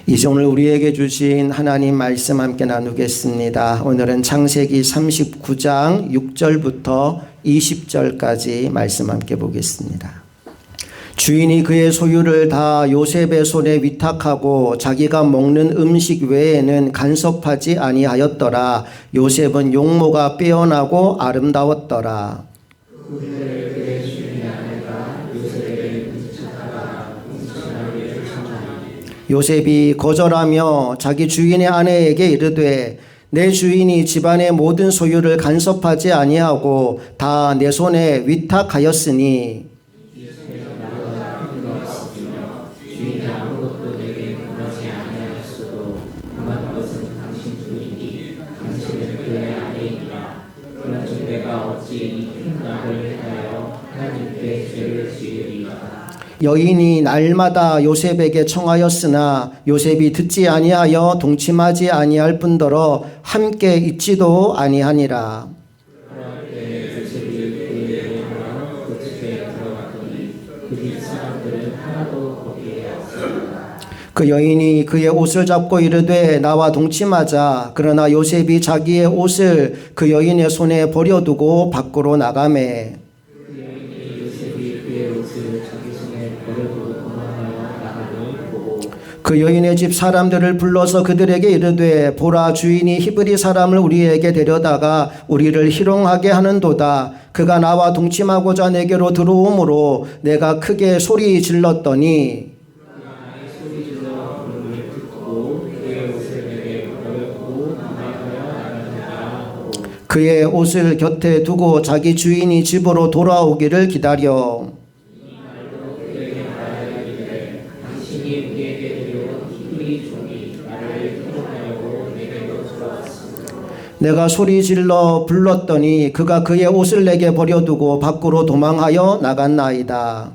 이제 오늘 우리에게 주신 하나님 말씀 함께 나누겠습니다. 오늘은 창세기 39장 6절부터 20절까지 말씀 함께 보겠습니다. 주인이 그의 소유를 다 요셉의 손에 위탁하고 자기가 먹는 음식 외에는 간섭하지 아니하였더라. 요셉은 용모가 빼어나고 아름다웠더라. 요셉이 거절하며 자기 주인의 아내에게 이르되 내 주인이 집안의 모든 소유를 간섭하지 아니하고 다 내 손에 위탁하였으니 여인이 날마다 요셉에게 청하였으나 요셉이 듣지 아니하여 동침하지 아니할 뿐더러 함께 있지도 아니하니라. 그 여인이 그의 옷을 잡고 이르되 나와 동침하자. 그러나 요셉이 자기의 옷을 그 여인의 손에 버려두고 밖으로 나가매. 그 여인의 집 사람들을 불러서 그들에게 이르되 보라, 주인이 히브리 사람을 우리에게 데려다가 우리를 희롱하게 하는도다. 그가 나와 동침하고자 내게로 들어오므로 내가 크게 소리 질렀더니 그의 옷을 곁에 두고 자기 주인이 집으로 돌아오기를 기다려. 내가 소리 질러 불렀더니 그가 그의 옷을 내게 버려두고 밖으로 도망하여 나갔나이다.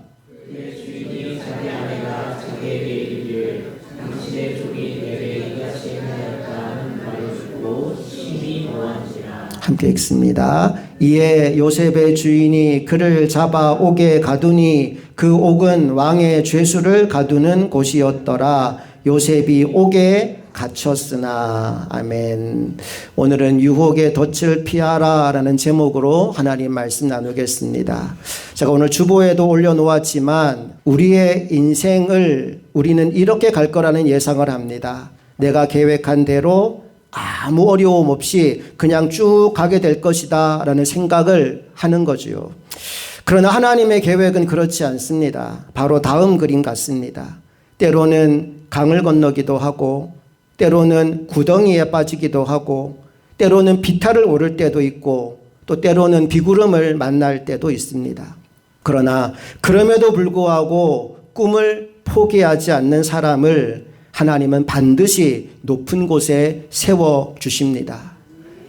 함께 읽습니다. 이에 요셉의 주인이 그를 잡아 옥에 가두니 그 옥은 왕의 죄수를 가두는 곳이었더라. 요셉이 옥에 갇혔으나. 아멘. 오늘은 유혹의 덫을 피하라 라는 제목으로 하나님 말씀 나누겠습니다. 제가 오늘 주보에도 올려놓았지만 우리의 인생을 우리는 이렇게 갈 거라는 예상을 합니다. 내가 계획한 대로 아무 어려움 없이 그냥 쭉 가게 될 것이다 라는 생각을 하는 거죠. 그러나 하나님의 계획은 그렇지 않습니다. 바로 다음 그림 같습니다. 때로는 강을 건너기도 하고 때로는 구덩이에 빠지기도 하고 때로는 비탈을 오를 때도 있고 또 때로는 비구름을 만날 때도 있습니다. 그러나 그럼에도 불구하고 꿈을 포기하지 않는 사람을 하나님은 반드시 높은 곳에 세워주십니다.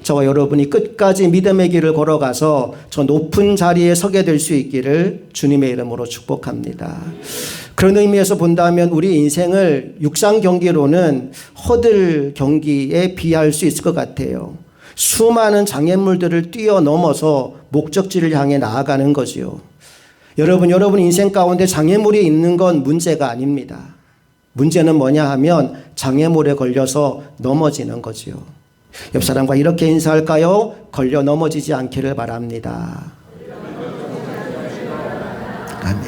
저와 여러분이 끝까지 믿음의 길을 걸어가서 저 높은 자리에 서게 될 수 있기를 주님의 이름으로 축복합니다. 그런 의미에서 본다면 우리 인생을 육상 경기로는 허들 경기에 비할 수 있을 것 같아요. 수많은 장애물들을 뛰어넘어서 목적지를 향해 나아가는 거지요. 여러분 인생 가운데 장애물이 있는 건 문제가 아닙니다. 문제는 뭐냐 하면 장애물에 걸려서 넘어지는 거지요. 옆 사람과 이렇게 인사할까요? 걸려 넘어지지 않기를 바랍니다. 아멘.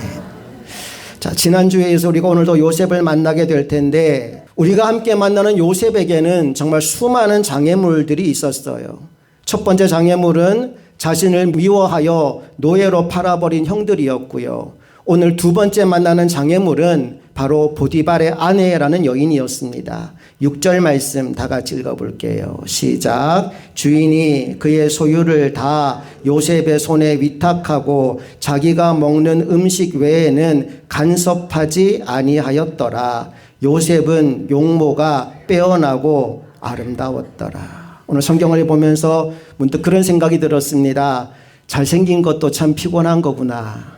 자, 지난주에서 우리가 오늘도 요셉을 만나게 될 텐데 우리가 함께 만나는 요셉에게는 정말 수많은 장애물들이 있었어요. 첫 번째 장애물은 자신을 미워하여 노예로 팔아버린 형들이었고요. 오늘 두 번째 만나는 장애물은 바로 보디발의 아내라는 여인이었습니다. 6절 말씀 다 같이 읽어볼게요. 시작. 주인이 그의 소유를 다 요셉의 손에 위탁하고 자기가 먹는 음식 외에는 간섭하지 아니하였더라. 요셉은 용모가 빼어나고 아름다웠더라. 오늘 성경을 보면서 문득 그런 생각이 들었습니다. 잘생긴 것도 참 피곤한 거구나.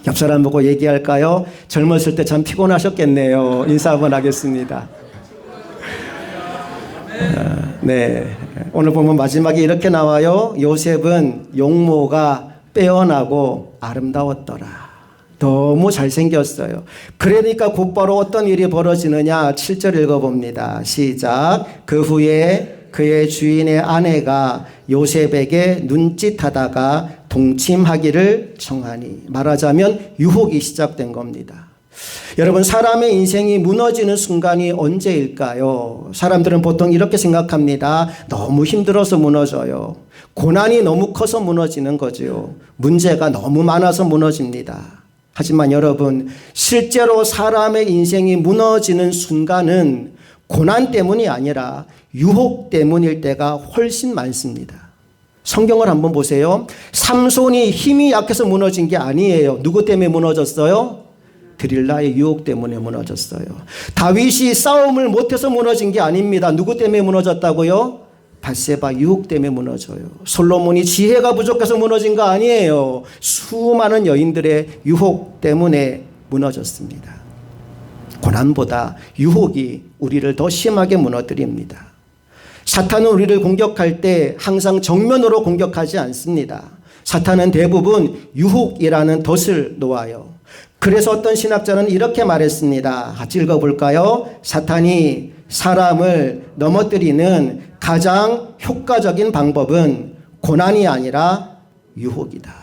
옆 사람 보고 얘기할까요? 젊었을 때 참 피곤하셨겠네요. 인사 한번 하겠습니다. 네, 오늘 보면 마지막에 이렇게 나와요. 요셉은 용모가 빼어나고 아름다웠더라. 너무 잘생겼어요. 그러니까 곧바로 어떤 일이 벌어지느냐. 7절 읽어봅니다. 시작. 그 후에 그의 주인의 아내가 요셉에게 눈짓하다가 동침하기를 청하니. 말하자면 유혹이 시작된 겁니다. 여러분, 사람의 인생이 무너지는 순간이 언제일까요? 사람들은 보통 이렇게 생각합니다. 너무 힘들어서 무너져요. 고난이 너무 커서 무너지는 거죠. 문제가 너무 많아서 무너집니다. 하지만 여러분, 실제로 사람의 인생이 무너지는 순간은 고난 때문이 아니라 유혹 때문일 때가 훨씬 많습니다. 성경을 한번 보세요. 삼손이 힘이 약해서 무너진 게 아니에요. 누구 때문에 무너졌어요? 드릴라의 유혹 때문에 무너졌어요. 다윗이 싸움을 못해서 무너진 게 아닙니다. 누구 때문에 무너졌다고요? 밧세바 유혹 때문에 무너져요. 솔로몬이 지혜가 부족해서 무너진 거 아니에요. 수많은 여인들의 유혹 때문에 무너졌습니다. 고난보다 유혹이 우리를 더 심하게 무너뜨립니다. 사탄은 우리를 공격할 때 항상 정면으로 공격하지 않습니다. 사탄은 대부분 유혹이라는 덫을 놓아요. 그래서 어떤 신학자는 이렇게 말했습니다. 같이 읽어볼까요? 사탄이 사람을 넘어뜨리는 가장 효과적인 방법은 고난이 아니라 유혹이다.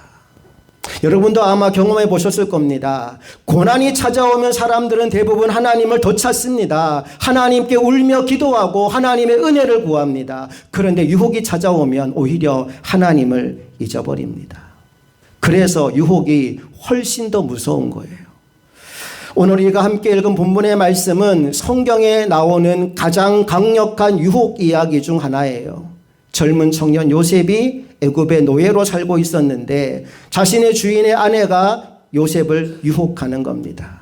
여러분도 아마 경험해 보셨을 겁니다. 고난이 찾아오면 사람들은 대부분 하나님을 더 찾습니다. 하나님께 울며 기도하고 하나님의 은혜를 구합니다. 그런데 유혹이 찾아오면 오히려 하나님을 잊어버립니다. 그래서 유혹이 훨씬 더 무서운 거예요. 오늘 우리가 함께 읽은 본문의 말씀은 성경에 나오는 가장 강력한 유혹 이야기 중 하나예요. 젊은 청년 요셉이 애굽의 노예로 살고 있었는데 자신의 주인의 아내가 요셉을 유혹하는 겁니다.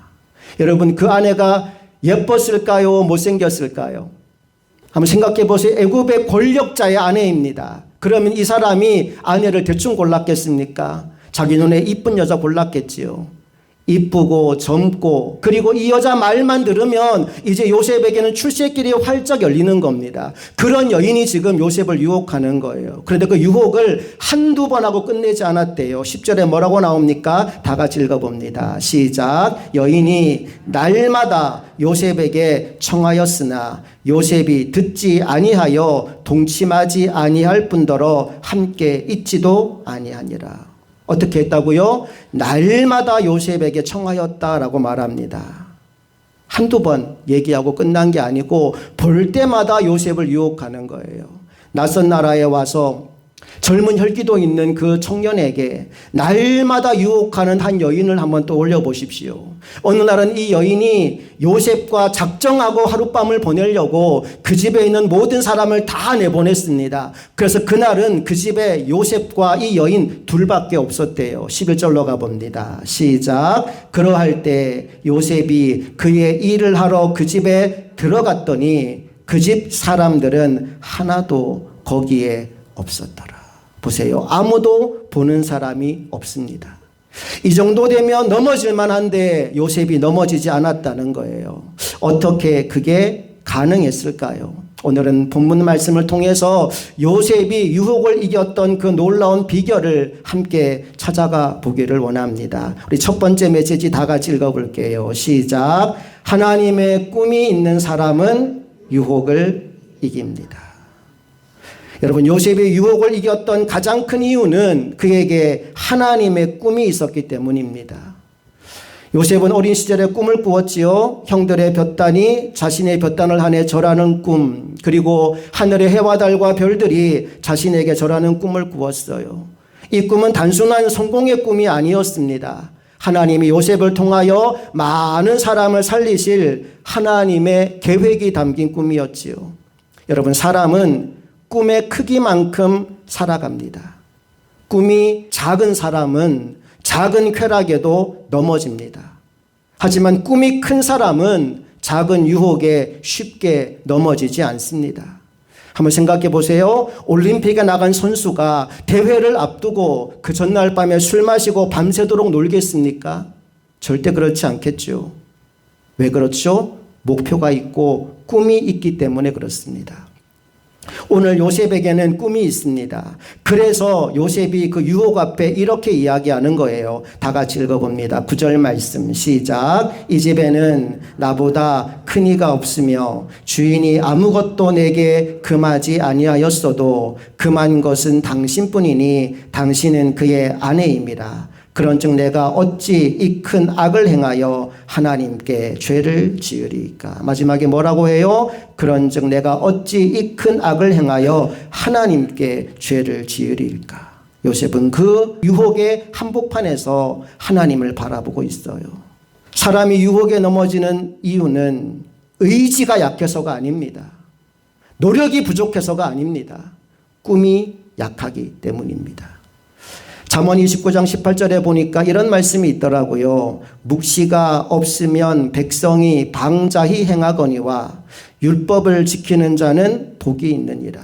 여러분, 그 아내가 예뻤을까요? 못생겼을까요? 한번 생각해 보세요. 애굽의 권력자의 아내입니다. 그러면 이 사람이 아내를 대충 골랐겠습니까? 자기 눈에 이쁜 여자 골랐겠지요. 이쁘고 젊고, 그리고 이 여자 말만 들으면 이제 요셉에게는 출세길이 활짝 열리는 겁니다. 그런 여인이 지금 요셉을 유혹하는 거예요. 그런데 그 유혹을 한두 번 하고 끝내지 않았대요. 10절에 뭐라고 나옵니까? 다 같이 읽어봅니다. 시작. 여인이 날마다 요셉에게 청하였으나 요셉이 듣지 아니하여 동침하지 아니할 뿐더러 함께 있지도 아니하니라. 어떻게 했다고요? 날마다 요셉에게 청하였다라고 말합니다. 한두 번 얘기하고 끝난 게 아니고 볼 때마다 요셉을 유혹하는 거예요. 낯선 나라에 와서 젊은 혈기도 있는 그 청년에게 날마다 유혹하는 한 여인을 한번 떠올려 보십시오. 어느 날은 이 여인이 요셉과 작정하고 하룻밤을 보내려고 그 집에 있는 모든 사람을 다 내보냈습니다. 그래서 그날은 그 집에 요셉과 이 여인 둘밖에 없었대요. 11절로 가봅니다. 시작. 그러할 때 요셉이 그의 일을 하러 그 집에 들어갔더니 그 집 사람들은 하나도 거기에 없었더라. 보세요. 아무도 보는 사람이 없습니다. 이 정도 되면 넘어질 만한데 요셉이 넘어지지 않았다는 거예요. 어떻게 그게 가능했을까요? 오늘은 본문 말씀을 통해서 요셉이 유혹을 이겼던 그 놀라운 비결을 함께 찾아가 보기를 원합니다. 우리 첫 번째 메시지 다 같이 읽어볼게요. 시작. 하나님의 꿈이 있는 사람은 유혹을 이깁니다. 여러분, 요셉이 유혹을 이겼던 가장 큰 이유는 그에게 하나님의 꿈이 있었기 때문입니다. 요셉은 어린 시절에 꿈을 꾸었지요. 형들의 볕단이 자신의 볕단을 하네 절하는 꿈, 그리고 하늘의 해와 달과 별들이 자신에게 절하는 꿈을 꾸었어요. 이 꿈은 단순한 성공의 꿈이 아니었습니다. 하나님이 요셉을 통하여 많은 사람을 살리실 하나님의 계획이 담긴 꿈이었지요. 여러분, 사람은 꿈의 크기만큼 살아갑니다. 꿈이 작은 사람은 작은 쾌락에도 넘어집니다. 하지만 꿈이 큰 사람은 작은 유혹에 쉽게 넘어지지 않습니다. 한번 생각해 보세요. 올림픽에 나간 선수가 대회를 앞두고 그 전날 밤에 술 마시고 밤새도록 놀겠습니까? 절대 그렇지 않겠죠. 왜 그렇죠? 목표가 있고 꿈이 있기 때문에 그렇습니다. 오늘 요셉에게는 꿈이 있습니다. 그래서 요셉이 그 유혹 앞에 이렇게 이야기하는 거예요. 다 같이 읽어봅니다. 9절 말씀 시작. 이 집에는 나보다 큰 이가 없으며 주인이 아무것도 내게 금하지 아니하였어도 금한 것은 당신뿐이니 당신은 그의 아내임이라. 그런즉 내가 어찌 이 큰 악을 행하여 하나님께 죄를 지으리까. 마지막에 뭐라고 해요? 그런즉 내가 어찌 이 큰 악을 행하여 하나님께 죄를 지으리까. 요셉은 그 유혹의 한복판에서 하나님을 바라보고 있어요. 사람이 유혹에 넘어지는 이유는 의지가 약해서가 아닙니다. 노력이 부족해서가 아닙니다. 꿈이 약하기 때문입니다. 잠언 29장 18절에 보니까 이런 말씀이 있더라고요. 묵시가 없으면 백성이 방자히 행하거니와 율법을 지키는 자는 복이 있느니라.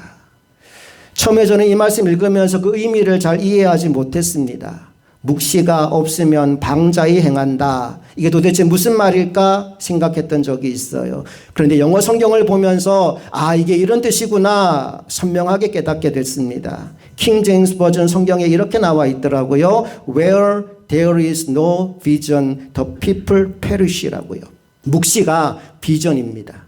처음에 저는 이 말씀 읽으면서 그 의미를 잘 이해하지 못했습니다. 묵시가 없으면 방자히 행한다. 이게 도대체 무슨 말일까 생각했던 적이 있어요. 그런데 영어 성경을 보면서 이게 이런 뜻이구나 선명하게 깨닫게 됐습니다. 킹 제임스 버전 성경에 이렇게 나와 있더라고요. Where there is no vision, the people perish라고요. 묵시가 비전입니다.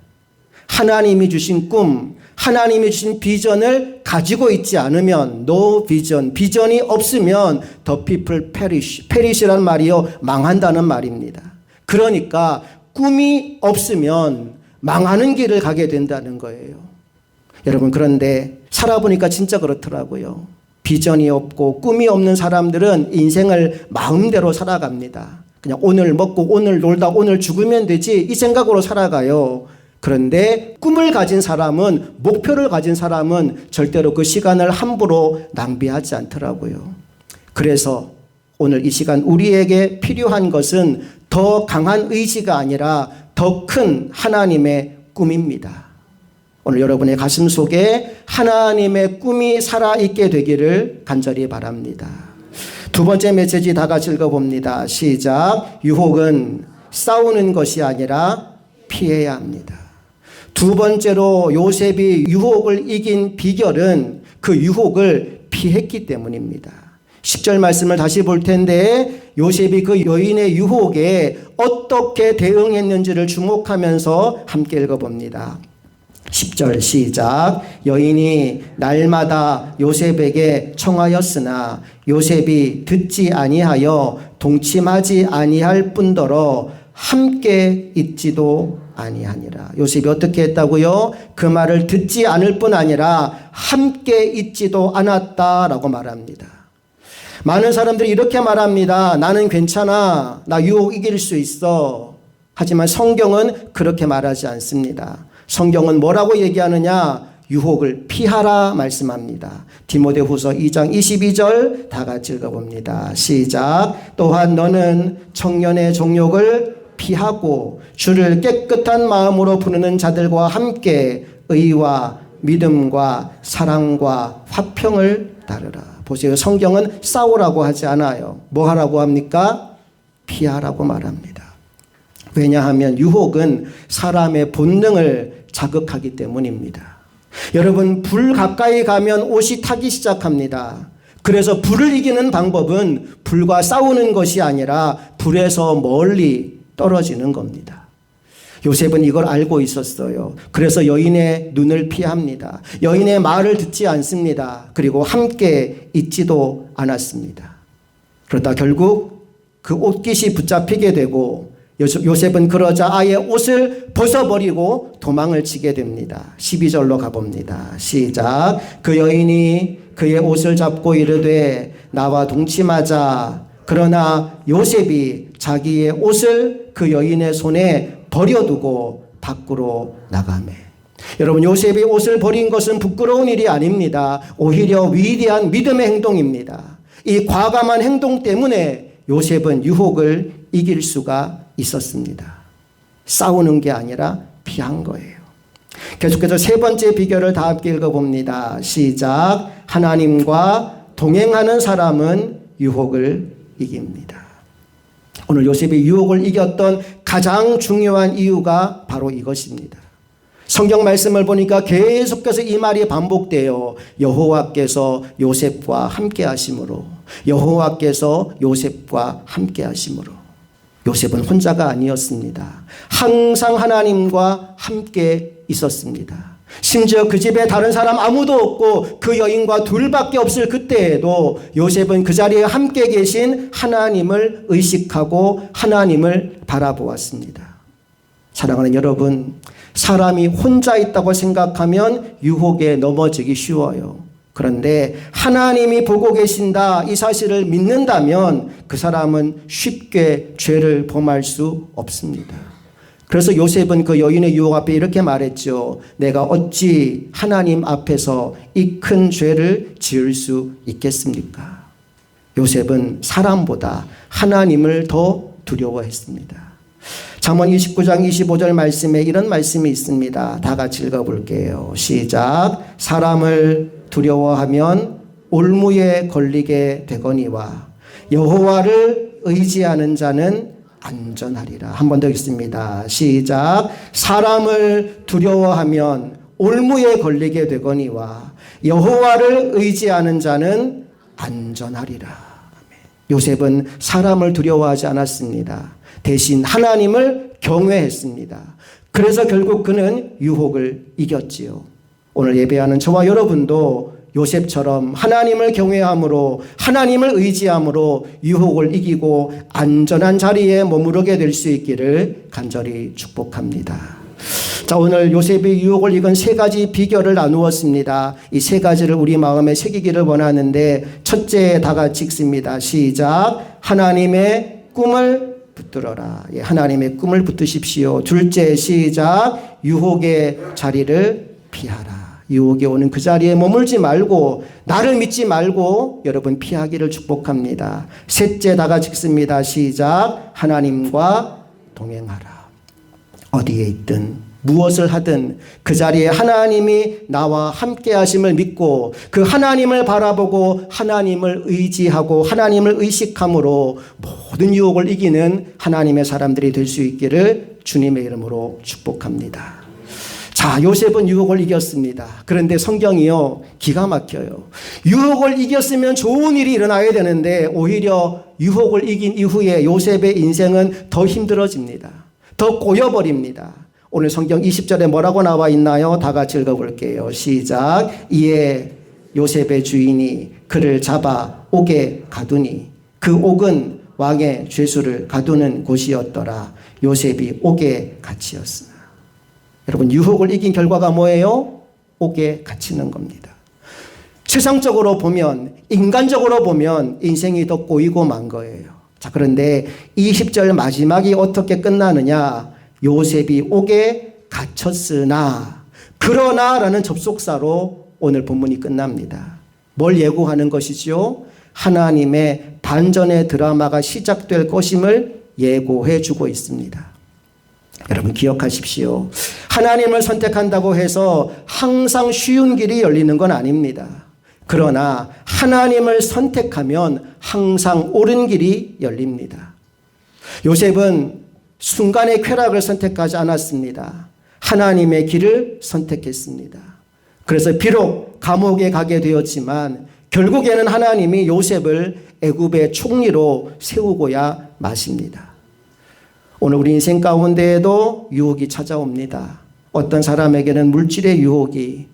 하나님이 주신 꿈, 하나님이 주신 비전을 가지고 있지 않으면 no vision, 비전이 없으면 the people perish. perish라는 말이요, 망한다는 말입니다. 그러니까 꿈이 없으면 망하는 길을 가게 된다는 거예요. 여러분, 그런데 살아보니까 진짜 그렇더라고요. 비전이 없고 꿈이 없는 사람들은 인생을 마음대로 살아갑니다. 그냥 오늘 먹고 오늘 놀다 오늘 죽으면 되지 이 생각으로 살아가요. 그런데 꿈을 가진 사람은, 목표를 가진 사람은 절대로 그 시간을 함부로 낭비하지 않더라고요. 그래서 오늘 이 시간 우리에게 필요한 것은 더 강한 의지가 아니라 더 큰 하나님의 꿈입니다. 오늘 여러분의 가슴 속에 하나님의 꿈이 살아있게 되기를 간절히 바랍니다. 두 번째 메시지 다 같이 읽어봅니다. 시작. 유혹은 싸우는 것이 아니라 피해야 합니다. 두 번째로 요셉이 유혹을 이긴 비결은 그 유혹을 피했기 때문입니다. 10절 말씀을 다시 볼 텐데 요셉이 그 여인의 유혹에 어떻게 대응했는지를 주목하면서 함께 읽어봅니다. 10절 시작. 여인이 날마다 요셉에게 청하였으나 요셉이 듣지 아니하여 동침하지 아니할 뿐더러 함께 있지도 아니하니라. 요셉이 어떻게 했다고요? 그 말을 듣지 않을 뿐 아니라 함께 있지도 않았다라고 말합니다. 많은 사람들이 이렇게 말합니다. 나는 괜찮아. 나 유혹 이길 수 있어. 하지만 성경은 그렇게 말하지 않습니다. 성경은 뭐라고 얘기하느냐? 유혹을 피하라 말씀합니다. 디모데후서 2장 22절 다 같이 읽어봅니다. 시작. 또한 너는 청년의 정욕을 피하고 주를 깨끗한 마음으로 부르는 자들과 함께 의와 믿음과 사랑과 화평을 따르라. 보세요. 성경은 싸우라고 하지 않아요. 뭐 하라고 합니까? 피하라고 말합니다. 왜냐하면 유혹은 사람의 본능을 자극하기 때문입니다. 여러분, 불 가까이 가면 옷이 타기 시작합니다. 그래서 불을 이기는 방법은 불과 싸우는 것이 아니라 불에서 멀리 떨어지는 겁니다. 요셉은 이걸 알고 있었어요. 그래서 여인의 눈을 피합니다. 여인의 말을 듣지 않습니다. 그리고 함께 있지도 않았습니다. 그러다 결국 그 옷깃이 붙잡히게 되고 요셉은 그러자 아예 옷을 벗어버리고 도망을 치게 됩니다. 12절로 가봅니다. 시작. 그 여인이 그의 옷을 잡고 이르되 나와 동침하자. 그러나 요셉이 자기의 옷을 그 여인의 손에 버려두고 밖으로 나가매. 여러분, 요셉이 옷을 버린 것은 부끄러운 일이 아닙니다. 오히려 위대한 믿음의 행동입니다. 이 과감한 행동 때문에 요셉은 유혹을 이길 수가 있었습니다. 싸우는 게 아니라 피한 거예요. 계속해서 세 번째 비결을 다 함께 읽어봅니다. 시작. 하나님과 동행하는 사람은 유혹을 이깁니다. 오늘 요셉이 유혹을 이겼던 가장 중요한 이유가 바로 이것입니다. 성경 말씀을 보니까 계속해서 이 말이 반복돼요. 여호와께서 요셉과 함께 하심으로. 여호와께서 요셉과 함께 하심으로. 요셉은 혼자가 아니었습니다. 항상 하나님과 함께 있었습니다. 심지어 그 집에 다른 사람 아무도 없고 그 여인과 둘밖에 없을 그때에도 요셉은 그 자리에 함께 계신 하나님을 의식하고 하나님을 바라보았습니다. 사랑하는 여러분, 사람이 혼자 있다고 생각하면 유혹에 넘어지기 쉬워요. 그런데 하나님이 보고 계신다 이 사실을 믿는다면 그 사람은 쉽게 죄를 범할 수 없습니다. 그래서 요셉은 그 여인의 유혹 앞에 이렇게 말했죠. 내가 어찌 하나님 앞에서 이 큰 죄를 지을 수 있겠습니까? 요셉은 사람보다 하나님을 더 두려워했습니다. 잠언 29장 25절 말씀에 이런 말씀이 있습니다. 다 같이 읽어볼게요. 시작. 사람을 두려워하면 올무에 걸리게 되거니와 여호와를 의지하는 자는 안전하리라. 한 번 더 읽습니다. 시작. 사람을 두려워하면 올무에 걸리게 되거니와 여호와를 의지하는 자는 안전하리라. 요셉은 사람을 두려워하지 않았습니다. 대신 하나님을 경외했습니다. 그래서 결국 그는 유혹을 이겼지요. 오늘 예배하는 저와 여러분도 요셉처럼 하나님을 경외함으로 하나님을 의지함으로 유혹을 이기고 안전한 자리에 머무르게 될 수 있기를 간절히 축복합니다. 자, 오늘 요셉의 유혹을 이긴 세 가지 비결을 나누었습니다. 이 세 가지를 우리 마음에 새기기를 원하는데 첫째 다 같이 읽습니다. 시작. 하나님의 꿈을 붙들어라. 예, 하나님의 꿈을 붙드십시오. 둘째 시작. 유혹의 자리를 피하라. 유혹이 오는 그 자리에 머물지 말고 나를 믿지 말고 여러분 피하기를 축복합니다. 셋째 다 같이 읽습니다. 시작. 하나님과 동행하라. 어디에 있든 무엇을 하든 그 자리에 하나님이 나와 함께 하심을 믿고 그 하나님을 바라보고 하나님을 의지하고 하나님을 의식함으로 모든 유혹을 이기는 하나님의 사람들이 될 수 있기를 주님의 이름으로 축복합니다. 자, 요셉은 유혹을 이겼습니다. 그런데 성경이요, 기가 막혀요. 유혹을 이겼으면 좋은 일이 일어나야 되는데 오히려 유혹을 이긴 이후에 요셉의 인생은 더 힘들어집니다. 더 꼬여버립니다. 오늘 성경 20절에 뭐라고 나와 있나요? 다 같이 읽어볼게요. 시작. 이에 요셉의 주인이 그를 잡아 옥에 가두니 그 옥은 왕의 죄수를 가두는 곳이었더라. 요셉이 옥에 갇히었으나. 여러분, 유혹을 이긴 결과가 뭐예요? 옥에 갇히는 겁니다. 세상적으로 보면, 인간적으로 보면 인생이 더 꼬이고 만 거예요. 자, 그런데 20절 마지막이 어떻게 끝나느냐? 요셉이 옥에 갇혔으나 그러나라는 접속사로 오늘 본문이 끝납니다. 뭘 예고하는 것이죠? 하나님의 반전의 드라마가 시작될 것임을 예고해 주고 있습니다. 여러분 기억하십시오. 하나님을 선택한다고 해서 항상 쉬운 길이 열리는 건 아닙니다. 그러나 하나님을 선택하면 항상 옳은 길이 열립니다. 요셉은 순간의 쾌락을 선택하지 않았습니다. 하나님의 길을 선택했습니다. 그래서 비록 감옥에 가게 되었지만 결국에는 하나님이 요셉을 애굽의 총리로 세우고야 마십니다. 오늘 우리 인생 가운데에도 유혹이 찾아옵니다. 어떤 사람에게는 물질의 유혹이,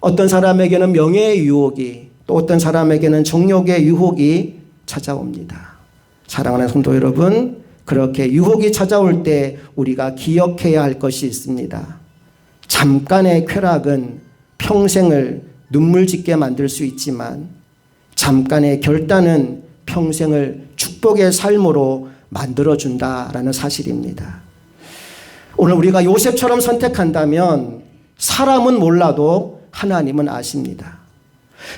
어떤 사람에게는 명예의 유혹이, 또 어떤 사람에게는 정욕의 유혹이 찾아옵니다. 사랑하는 성도 여러분, 그렇게 유혹이 찾아올 때 우리가 기억해야 할 것이 있습니다. 잠깐의 쾌락은 평생을 눈물 짓게 만들 수 있지만 잠깐의 결단은 평생을 축복의 삶으로 만들어준다라는 사실입니다. 오늘 우리가 요셉처럼 선택한다면 사람은 몰라도 하나님은 아십니다.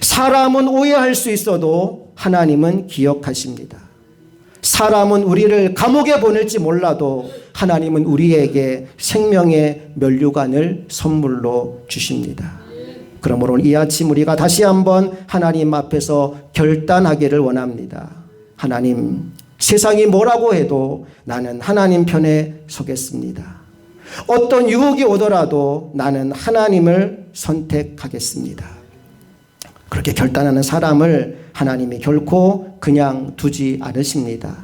사람은 오해할 수 있어도 하나님은 기억하십니다. 사람은 우리를 감옥에 보낼지 몰라도 하나님은 우리에게 생명의 면류관을 선물로 주십니다. 그러므로 이 아침 우리가 다시 한번 하나님 앞에서 결단하기를 원합니다. 하나님, 세상이 뭐라고 해도 나는 하나님 편에 서겠습니다. 어떤 유혹이 오더라도 나는 하나님을 선택하겠습니다. 그렇게 결단하는 사람을 하나님이 결코 그냥 두지 않으십니다.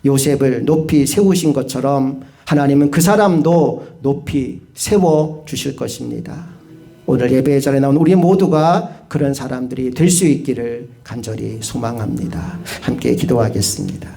요셉을 높이 세우신 것처럼 하나님은 그 사람도 높이 세워주실 것입니다. 오늘 예배의 자리에 나온 우리 모두가 그런 사람들이 될 수 있기를 간절히 소망합니다. 함께 기도하겠습니다.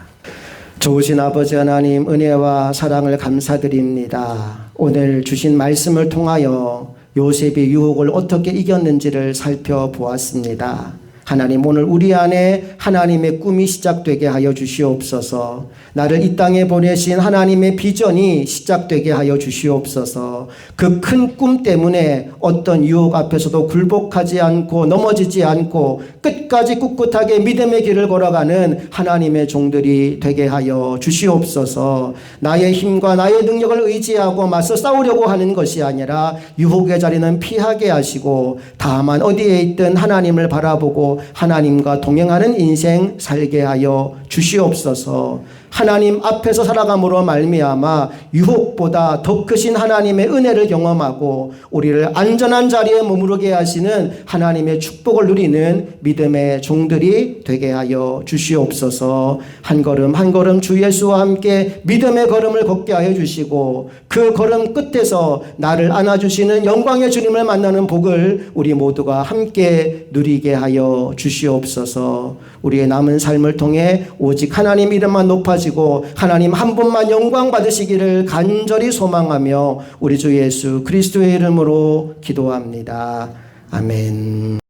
좋으신 아버지 하나님, 은혜와 사랑을 감사드립니다. 오늘 주신 말씀을 통하여 요셉이 유혹을 어떻게 이겼는지를 살펴보았습니다. 하나님, 오늘 우리 안에 하나님의 꿈이 시작되게 하여 주시옵소서. 나를 이 땅에 보내신 하나님의 비전이 시작되게 하여 주시옵소서. 그 큰 꿈 때문에 어떤 유혹 앞에서도 굴복하지 않고 넘어지지 않고 끝까지 꿋꿋하게 믿음의 길을 걸어가는 하나님의 종들이 되게 하여 주시옵소서. 나의 힘과 나의 능력을 의지하고 맞서 싸우려고 하는 것이 아니라 유혹의 자리는 피하게 하시고 다만 어디에 있든 하나님을 바라보고 하나님과 동행하는 인생 살게 하여 주시옵소서. 하나님 앞에서 살아감으로 말미암아 유혹보다 더 크신 하나님의 은혜를 경험하고 우리를 안전한 자리에 머무르게 하시는 하나님의 축복을 누리는 믿음의 종들이 되게 하여 주시옵소서. 한 걸음 한 걸음 주 예수와 함께 믿음의 걸음을 걷게 하여 주시고 그 걸음 끝에서 나를 안아주시는 영광의 주님을 만나는 복을 우리 모두가 함께 누리게 하여 주시옵소서. 우리의 남은 삶을 통해 오직 하나님 이름만 높아지고 하나님 한 분만 영광 받으시기를 간절히 소망하며 우리 주 예수 그리스도의 이름으로 기도합니다. 아멘.